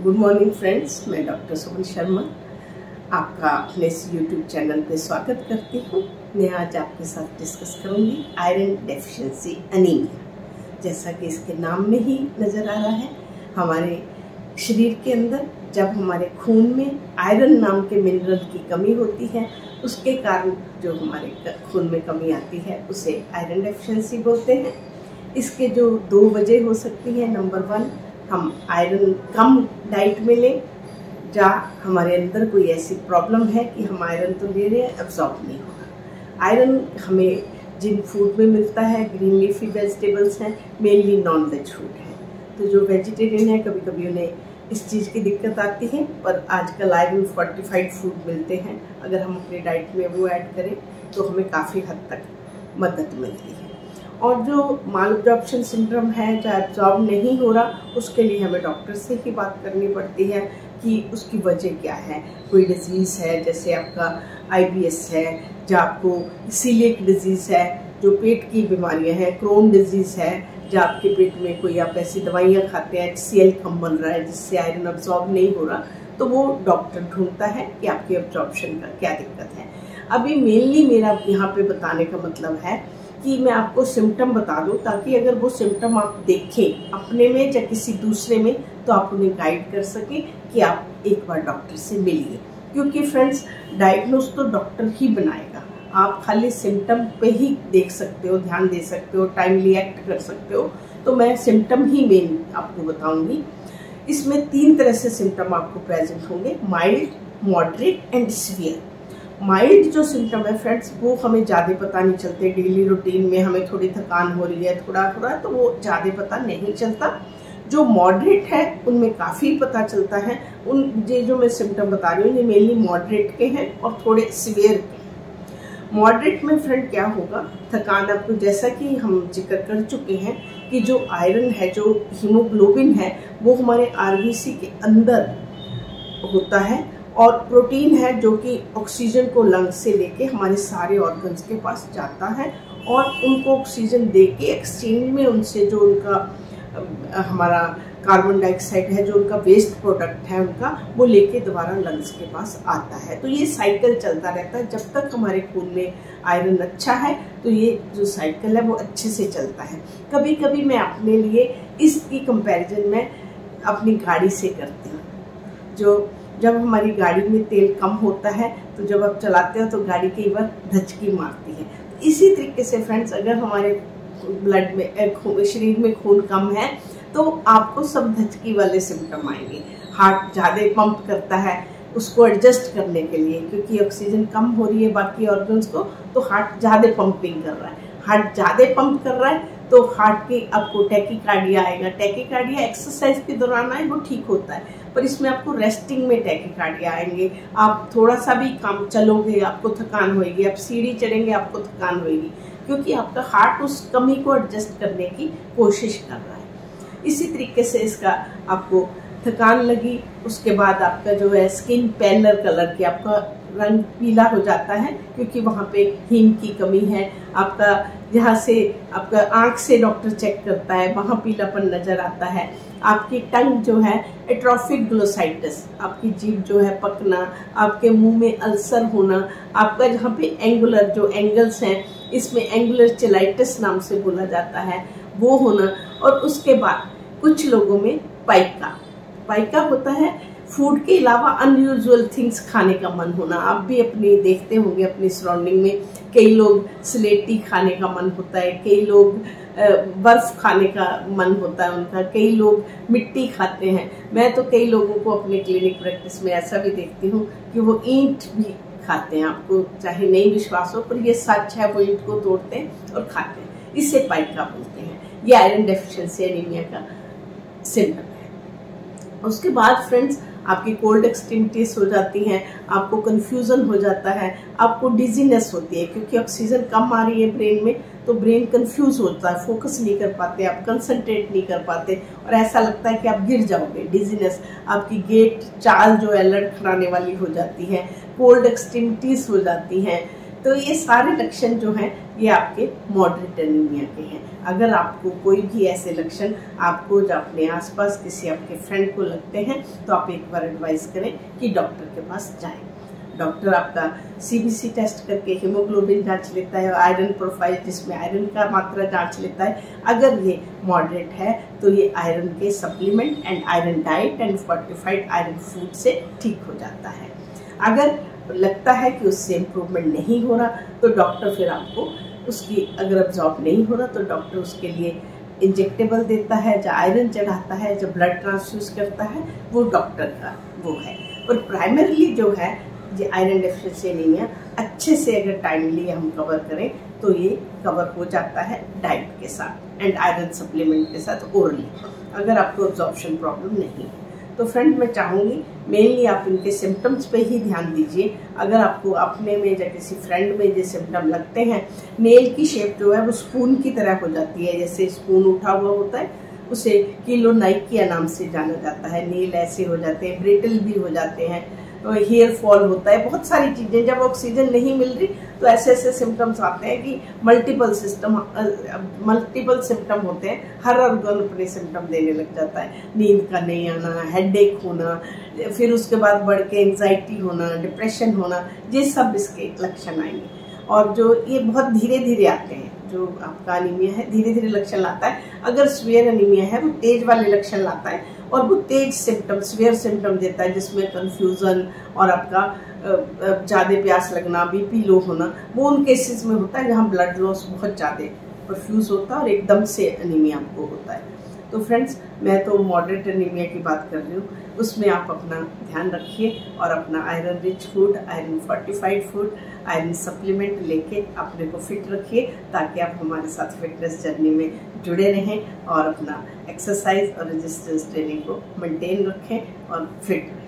Good morning friends, मैं doctor Suman Sharma आपका अपने इस यूट्यूब चैनल पे स्वागत करती हूँ। मैं आज आपके साथ डिस्कस करूँगी आयरन डेफिशिएंसी एनीमिया। जैसा कि इसके नाम में ही नज़र आ रहा है, हमारे शरीर के अंदर जब हमारे खून में आयरन नाम के मिनरल की कमी होती है, उसके कारण जो हमारे खून में कमी आती है उसे आयरन डेफिशिएंसी बोलते हैं। इसके जो दो वजह हो सकती है। नंबर 1, हम आयरन कम डाइट में लें, या हमारे अंदर कोई ऐसी प्रॉब्लम है कि हम आयरन तो ले रहे हैं, एब्जॉर्ब नहीं हो रहा। आयरन हमें जिन फूड में मिलता है, ग्रीन लीफी वेजिटेबल्स हैं, मेनली नॉन वेज फूड है। तो जो वेजिटेरियन है कभी कभी उन्हें इस चीज़ की दिक्कत आती है, पर आजकल आयरन फोर्टिफाइड फूड मिलते हैं। अगर हम अपनी डाइट में वो ऐड करें तो हमें काफ़ी हद तक मदद मिलती है। और जो माल एब्जॉर्प्शन सिंड्रोम है, जो एब्जॉर्ब नहीं हो रहा, उसके लिए हमें डॉक्टर से ही बात करनी पड़ती है कि उसकी वजह क्या है। कोई डिजीज़ है, जैसे आपका IBS है, या आपको सीलिएक डिजीज़ है, जो पेट की बीमारियां हैं, क्रोन डिजीज़ है, या आपके पेट में कोई आप ऐसी दवाइयाँ खाते हैं, HCl कम बन रहा है जिससे आयरन एब्जॉर्ब नहीं हो रहा, तो वो डॉक्टर ढूंढता है कि आपके एब्जॉर्प्शन का क्या दिक्कत है। अभी मेनली मेरा यहाँ पे बताने का मतलब है कि मैं आपको सिम्टम बता दूं, ताकि अगर वो सिम्टम आप देखें अपने में या किसी दूसरे में, तो आप उन्हें गाइड कर सकें कि आप एक बार डॉक्टर से मिलिए। क्योंकि फ्रेंड्स, डायग्नोज तो डॉक्टर ही बनाएगा, आप खाली सिम्टम पे ही देख सकते हो, ध्यान दे सकते हो, टाइमली एक्ट कर सकते हो। तो मैं सिम्टम ही मेन आपको बताऊंगी। इसमें 3 तरह से सिम्टम आपको प्रेजेंट होंगे: mild, moderate and severe. Mild जो सिम्टम है फ्रेंड्स, वो हमें ज़्यादा पता नहीं चलते। डेली रूटीन में हमें थोड़ी थकान हो रही है, थोड़ा थोड़ा, तो वो ज़्यादा पता नहीं चलता। जो मॉडरेट है उनमें काफ़ी पता चलता है। ये जो मैं सिम्टम बता रही हूँ, ये मेनली मॉडरेट के हैं और थोड़े सीवियर के हैं। मॉडरेट में फ्रेंड क्या होगा, थकान आपको, जैसा कि हम जिक्र कर चुके हैं कि जो आयरन है, जो हीमोग्लोबिन है, वो हमारे RBC के अंदर होता है, और प्रोटीन है जो कि ऑक्सीजन को लंग्स से लेके हमारे सारे ऑर्गन्स के पास जाता है, और उनको ऑक्सीजन दे के एक्सचेंज में उनसे जो उनका हमारा कार्बन डाइऑक्साइड है, जो उनका वेस्ट प्रोडक्ट है उनका, वो लेके दोबारा लंग्स के पास आता है। तो ये साइकिल चलता रहता है। जब तक हमारे खून में आयरन अच्छा है तो ये जो साइकिल है वो अच्छे से चलता है। कभी कभी मैं अपने लिए इसकी कंपैरिजन में अपनी गाड़ी से करती हूँ। जब हमारी गाड़ी में तेल कम होता है, तो जब आप चलाते हो तो गाड़ी कई बार धचकी मारती है। इसी तरीके से फ्रेंड्स, अगर हमारे ब्लड में, शरीर में खून कम है, तो आपको सब धचकी वाले सिम्टम आएंगे। हार्ट ज़्यादा पंप करता है उसको एडजस्ट करने के लिए, क्योंकि ऑक्सीजन कम हो रही है बाकी ऑर्गन्स को, तो हार्ट ज़्यादा पंपिंग कर रहा है। हार्ट ज़्यादा पंप कर रहा है तो हार्ट की आपको टैकीकार्डिया आएगा। टैकीकार्डिया एक्सरसाइज के दौरान आए वो ठीक होता है, पर इसमें आपको रेस्टिंग में टैकीकार्डिया आएंगे। आप थोड़ा सा भी काम चलोगे आपको थकान होएगी, आप सीढ़ी चढ़ेंगे आपको थकान होएगी, क्योंकि आपका हार्ट उस कमी को एडजस्ट करने की कोशिश कर रहा है। इसी तरीके से इसका आपको थकान लगी, उसके बाद आपका जो है स्किन पैलर कलर की, आपका रंग पीला हो जाता है, क्योंकि वहाँ पे हीम की कमी है। आपका जहाँ से आपका आँख से डॉक्टर चेक करता है, वहाँ पीलापन नजर आता है। आपकी टंग जो है, एट्रोफिक ग्लोसाइटिस, आपकी जीभ जो है पकना, आपके मुंह में अल्सर होना, आपका जहाँ पे एंगुलर जो एंगल्स हैं, इसमें एंगुलर चिलाइटिस नाम से बोला जाता है, वो होना। और उसके बाद कुछ लोगों में पाइका होता है। फूड के अलावा अनयूजुअल थिंग्स खाने का मन होना। आप भी अपनी देखते होंगे अपनी सराउंडिंग में, कई लोग स्लेटी खाने का मन होता है, कई लोग बर्फ खाने का मन होता है उनका, कई लोग मिट्टी खाते हैं। मैं तो कई लोगों को अपने क्लिनिक प्रैक्टिस में ऐसा भी देखती हूँ कि वो ईंट भी खाते हैं। आपको चाहे नहीं विश्वास हो, पर ये सच है, वो ईंट को तोड़ते हैं और खाते हैं। इसे पाइका बोलते हैं। ये आयरन डेफिशिएंसी एनीमिया का सिम्टम है। उसके बाद फ्रेंड्स, आपकी कोल्ड एक्सट्रीमिटीज हो जाती हैं, आपको कंफ्यूजन हो जाता है, आपको डिजीनेस होती है, क्योंकि ऑक्सीजन कम आ रही है ब्रेन में, तो ब्रेन कंफ्यूज होता है, फोकस नहीं कर पाते, आप कंसंट्रेट नहीं कर पाते, और ऐसा लगता है कि आप गिर जाओगे। डिजीनेस, आपकी चाल जो है लड़खड़ाने वाली हो जाती है, कोल्ड एक्सट्रीमिटीज हो जाती हैं। तो ये सारे लक्षण जो हैं ये आपके मॉडरेट एनीमिया के हैं। अगर आपको कोई भी ऐसे लक्षण आपको जो अपने आसपास किसी आपके फ्रेंड को लगते हैं तो आप एक बार एडवाइस करें कि डॉक्टर के पास जाएं। डॉक्टर आपका CBC टेस्ट करके हीमोग्लोबिन जांच लेता है, आयरन प्रोफाइल जिसमें आयरन का मात्रा जांच लेता है। अगर ये मॉडरेट है तो ये आयरन के supplement and iron diet and fortified iron food से ठीक हो जाता है। अगर लगता है कि उससे इम्प्रूवमेंट नहीं हो रहा तो डॉक्टर फिर आपको उसकी, अगर अब्जॉर्ब नहीं हो रहा तो डॉक्टर उसके लिए इंजेक्टेबल देता है, जो आयरन चढ़ाता है, जो ब्लड ट्रांसफ्यूज करता है, वो डॉक्टर का वो है। और प्राइमरीली जो है ये आयरन डेफिशिएंसी एनीमिया अच्छे से अगर टाइमली हम कवर करें तो ये कवर हो जाता है डाइट के साथ एंड आयरन सप्लीमेंट के साथ ओरली, अगर आपको अब्जॉर्प्शन प्रॉब्लम नहीं है। तो फ्रेंड मैं चाहूँगी मेनली आप इनके सिम्टम्स पे ही ध्यान दीजिए। अगर आपको अपने में या किसी फ्रेंड में ये सिम्टम लगते हैं, नेल की शेप जो है वो स्पून की तरह हो जाती है, जैसे स्पून उठा हुआ होता है उसे किलोनाइकिया नाम से जाना जाता है, नेल ऐसे हो जाते हैं, ब्रिटल भी हो जाते हैं, हेयर फॉल होता है, बहुत सारी चीजें। जब ऑक्सीजन नहीं मिल रही तो ऐसे ऐसे सिम्टम्स आते हैं कि मल्टीपल सिम्टम होते हैं, हर ऑर्गन अपने सिम्टम देने लग जाता है। नींद का नहीं आना, हेडेक होना, फिर उसके बाद बढ़ के एंजाइटी होना, डिप्रेशन होना, ये सब इसके लक्षण आएंगे। और जो ये बहुत धीरे धीरे आते हैं, जो आपका अनीमिया है धीरे धीरे लक्षण लाता है। अगर सीवियर अनीमिया है वो तेज वाले लक्षण लाता है और वो तेज सिम्टम, सीवियर सिम्टम देता है, जिसमें कंफ्यूजन और आपका ज़्यादा प्यास लगना, BP लो होना, वो उन केसेस में होता है जहाँ ब्लड लॉस बहुत ज़्यादा परफ्यूज होता है और एकदम से अनीमिया आपको होता है। तो फ्रेंड्स मैं तो मॉडरेट एनीमिया की बात कर रही हूँ, उसमें आप अपना ध्यान रखिए और अपना iron rich food, iron fortified food, iron supplement लेके अपने को फिट रखिए, ताकि आप हमारे साथ फिटनेस जर्नी में जुड़े रहें और अपना एक्सरसाइज और रेजिस्टेंस ट्रेनिंग को मेंटेन रखें और फिट रहें।